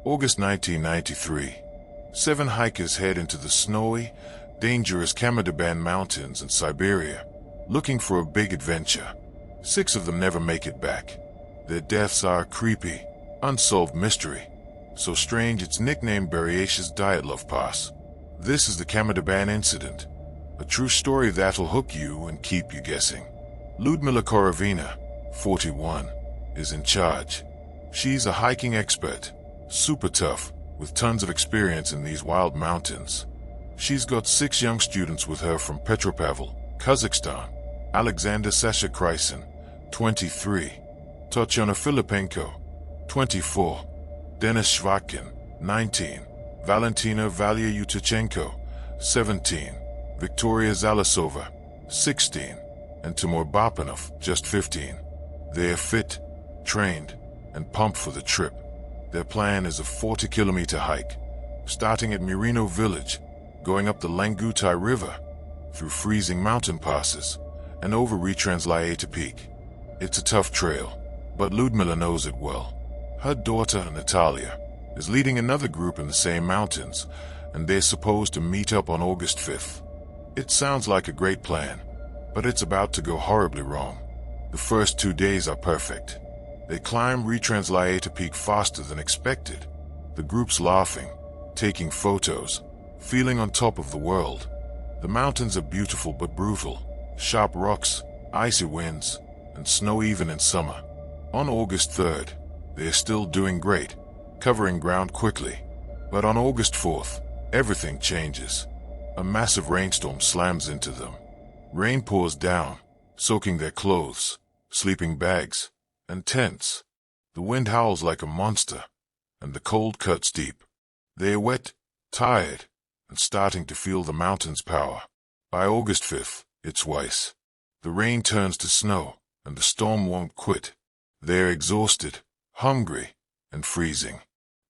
August 1993. 7 hikers head into the snowy, dangerous Khamar-Daban mountains in Siberia, looking for a big adventure. 6 of them never make it back. Their deaths are a creepy, unsolved mystery, so strange it's nicknamed Beriash's Dyatlov Pass. This is the Khamar-Daban incident, a true story that'll hook you and keep you guessing. Ludmila Korovina, 41, is in charge. She's a hiking expert, super tough, with tons of experience in these wild mountains. She's got 6 young students with her from Petropavl, Kazakhstan: Alexander Sasha Krysin, 23, Tatyana Filipenko, 24, Denis Shvatkin, 19, Valentina Valia-Utachenko, 17, Victoria Zalasova, 16, and Timur Bapanov, just 15. They are fit, trained, and pumped for the trip. Their plan is a 40-kilometer hike, starting at Mirino village, going up the Langutai River, through freezing mountain passes, and over Retranslaeta Peak. It's a tough trail, but Ludmila knows it well. Her daughter, Natalia, is leading another group in the same mountains, and they're supposed to meet up on August 5th. It sounds like a great plan, but it's about to go horribly wrong. The first 2 days are perfect. They climb Retranslaeta Peak faster than expected. The group's laughing, taking photos, feeling on top of the world. The mountains are beautiful but brutal. Sharp rocks, icy winds, and snow even in summer. On August 3rd, they are still doing great, covering ground quickly. But on August 4th, everything changes. A massive rainstorm slams into them. Rain pours down, soaking their clothes, sleeping bags, and tents. The wind howls like a monster, and the cold cuts deep. They are wet, tired, and starting to feel the mountain's power. By August 5th, it's worse. The rain turns to snow, and the storm won't quit. They're exhausted, hungry, and freezing.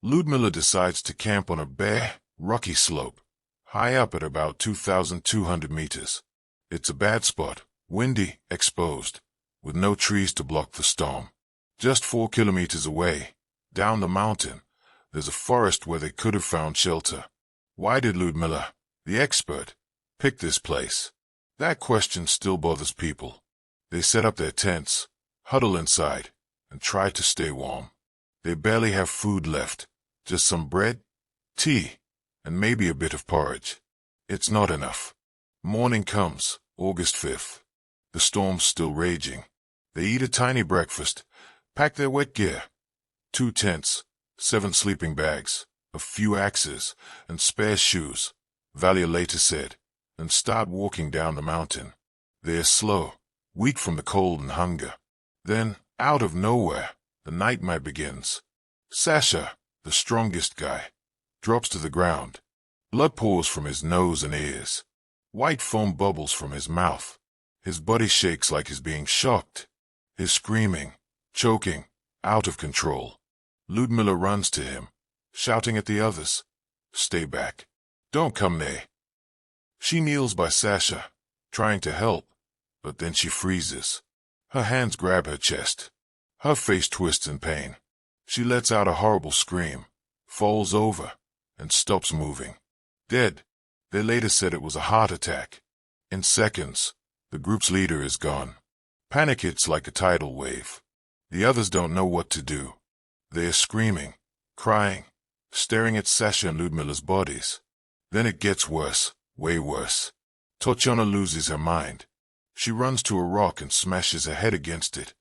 Ludmila decides to camp on a bare, rocky slope, high up at about 2,200 meters. It's a bad spot, windy, exposed, with no trees to block the storm. Just 4 kilometers away, down the mountain, there's a forest where they could have found shelter. Why did Ludmila, the expert, pick this place? That question still bothers people. They set up their tents, huddle inside, and try to stay warm. They barely have food left, just some bread, tea, and maybe a bit of porridge. It's not enough. Morning comes, August 5th. The storm's still raging. They eat a tiny breakfast, pack their wet gear, 2 tents, 7 sleeping bags, a few axes, and spare shoes, Valia later said, and start walking down the mountain. They are slow, weak from the cold and hunger. Then, out of nowhere, the nightmare begins. Sasha, the strongest guy, drops to the ground. Blood pours from his nose and ears. White foam bubbles from his mouth. His body shakes like he's being shocked. He's screaming, choking, out of control. Ludmila runs to him, shouting at the others, "Stay back. Don't come near." She kneels by Sasha, trying to help, but then she freezes. Her hands grab her chest. Her face twists in pain. She lets out a horrible scream, falls over, and stops moving. Dead. They later said it was a heart attack. In seconds, the group's leader is gone. Panic hits like a tidal wave. The others don't know what to do. They are screaming, crying, staring at Sasha and Ludmila's bodies. Then it gets worse, way worse. Tatyana loses her mind. She runs to a rock and smashes her head against it,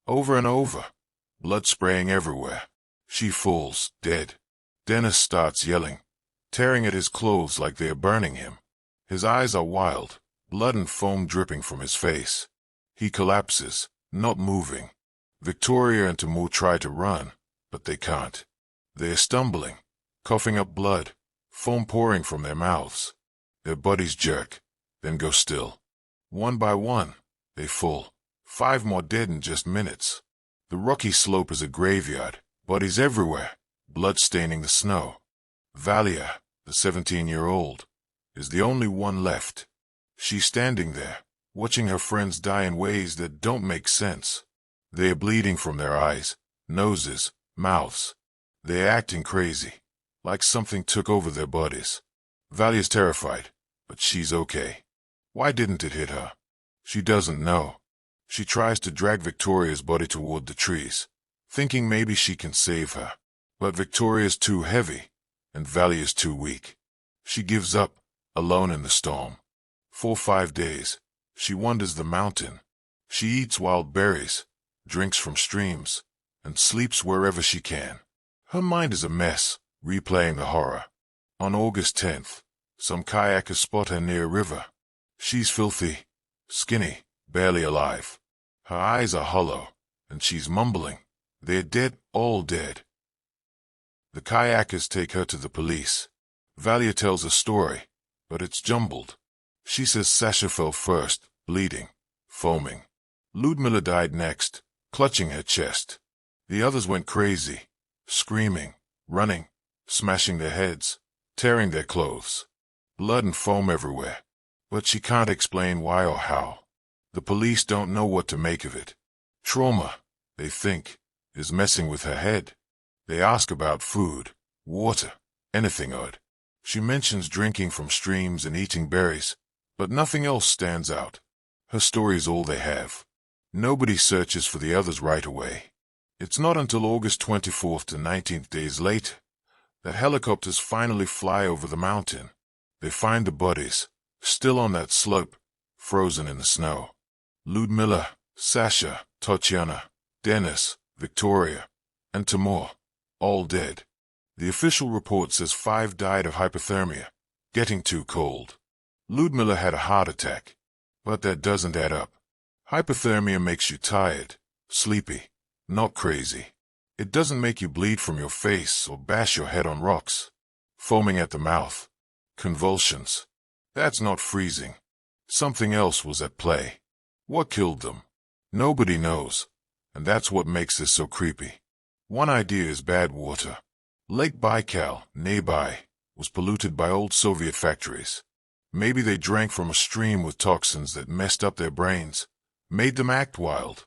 over and over, blood spraying everywhere. She falls, dead. Denis starts yelling, tearing at his clothes like they are burning him. His eyes are wild, blood and foam dripping from his face. He collapses, not moving. Victoria and Timur try to run, but they can't. They are stumbling, coughing up blood, foam pouring from their mouths. Their bodies jerk, then go still. One by one, they fall. 5 more dead in just minutes. The rocky slope is a graveyard, bodies everywhere, blood staining the snow. Valia, the 17-year-old, is the only one left. She's standing there, watching her friends die in ways that don't make sense. They are bleeding from their eyes, noses, mouths. They're acting crazy, like something took over their bodies. Valia's terrified, but she's okay. Why didn't it hit her? She doesn't know. She tries to drag Victoria's body toward the trees, thinking maybe she can save her. But Victoria's too heavy, and Valia's too weak. She gives up, alone in the storm. For 5 days, she wanders the mountain. She eats wild berries, drinks from streams, and sleeps wherever she can. Her mind is a mess, replaying the horror. On August 10th, some kayakers spot her near a river. She's filthy, skinny, barely alive. Her eyes are hollow, and she's mumbling, "They're dead, all dead." The kayakers take her to the police. Valia tells a story, but it's jumbled. She says Sasha fell first, bleeding, foaming. Ludmila died next, clutching her chest. The others went crazy, screaming, running, smashing their heads, tearing their clothes. Blood and foam everywhere. But she can't explain why or how. The police don't know what to make of it. Trauma, they think, is messing with her head. They ask about food, water, anything odd. She mentions drinking from streams and eating berries, but nothing else stands out. Her story is all they have. Nobody searches for the others right away. It's not until August 24th to 19th, days later, that helicopters finally fly over the mountain. They find the bodies, still on that slope, frozen in the snow. Ludmila, Sasha, Tatiana, Dennis, Victoria, and Timur, all dead. The official report says 5 died of hypothermia, getting too cold. Ludmila had a heart attack, but that doesn't add up. Hypothermia makes you tired, sleepy, not crazy. It doesn't make you bleed from your face or bash your head on rocks. Foaming at the mouth. Convulsions. That's not freezing. Something else was at play. What killed them? Nobody knows, and that's what makes this so creepy. One idea is bad water. Lake Baikal, nearby, was polluted by old Soviet factories. Maybe they drank from a stream with toxins that messed up their brains, made them act wild.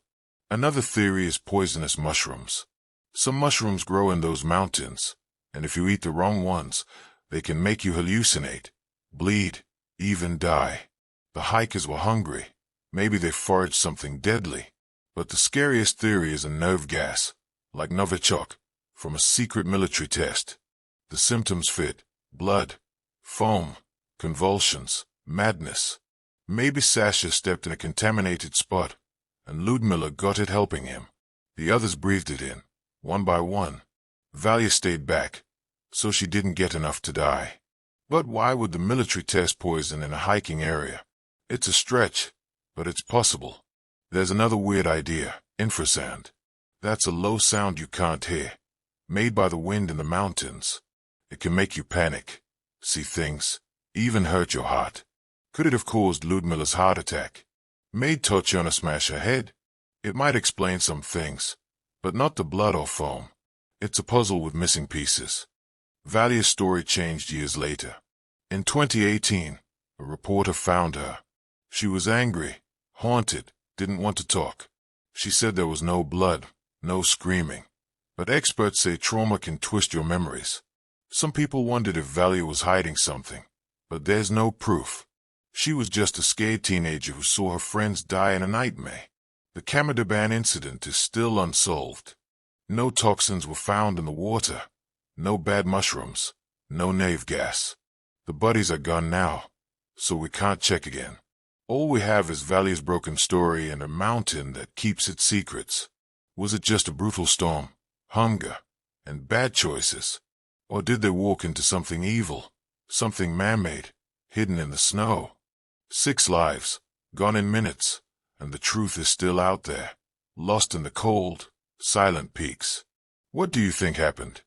Another theory is poisonous mushrooms. Some mushrooms grow in those mountains, and if you eat the wrong ones, they can make you hallucinate, bleed, even die. The hikers were hungry. Maybe they foraged something deadly. But the scariest theory is a nerve gas, like Novichok, from a secret military test. The symptoms fit: blood, foam, convulsions, madness. Maybe Sasha stepped in a contaminated spot, and Ludmila got it helping him. The others breathed it in, one by one. Valia stayed back, so she didn't get enough to die. But why would the military test poison in a hiking area? It's a stretch, but it's possible. There's another weird idea: infrasound. That's a low sound you can't hear, made by the wind in the mountains. It can make you panic, see things, even hurt your heart. Could it have caused Ludmila's heart attack? Made Tatiana smash her head? It might explain some things, but not the blood or foam. It's a puzzle with missing pieces. Valia's story changed years later. In 2018, a reporter found her. She was angry, haunted, didn't want to talk. She said there was no blood, no screaming. But experts say trauma can twist your memories. Some people wondered if Valia was hiding something, but there's no proof. She was just a scared teenager who saw her friends die in a nightmare. The Khamar-Daban incident is still unsolved. No toxins were found in the water, no bad mushrooms, no nerve gas. The bodies are gone now, so we can't check again. All we have is Valia's broken story and a mountain that keeps its secrets. Was it just a brutal storm, hunger, and bad choices? Or did they walk into something evil, something man-made, hidden in the snow? 6 lives, gone in minutes, and the truth is still out there, lost in the cold, silent peaks. What do you think happened?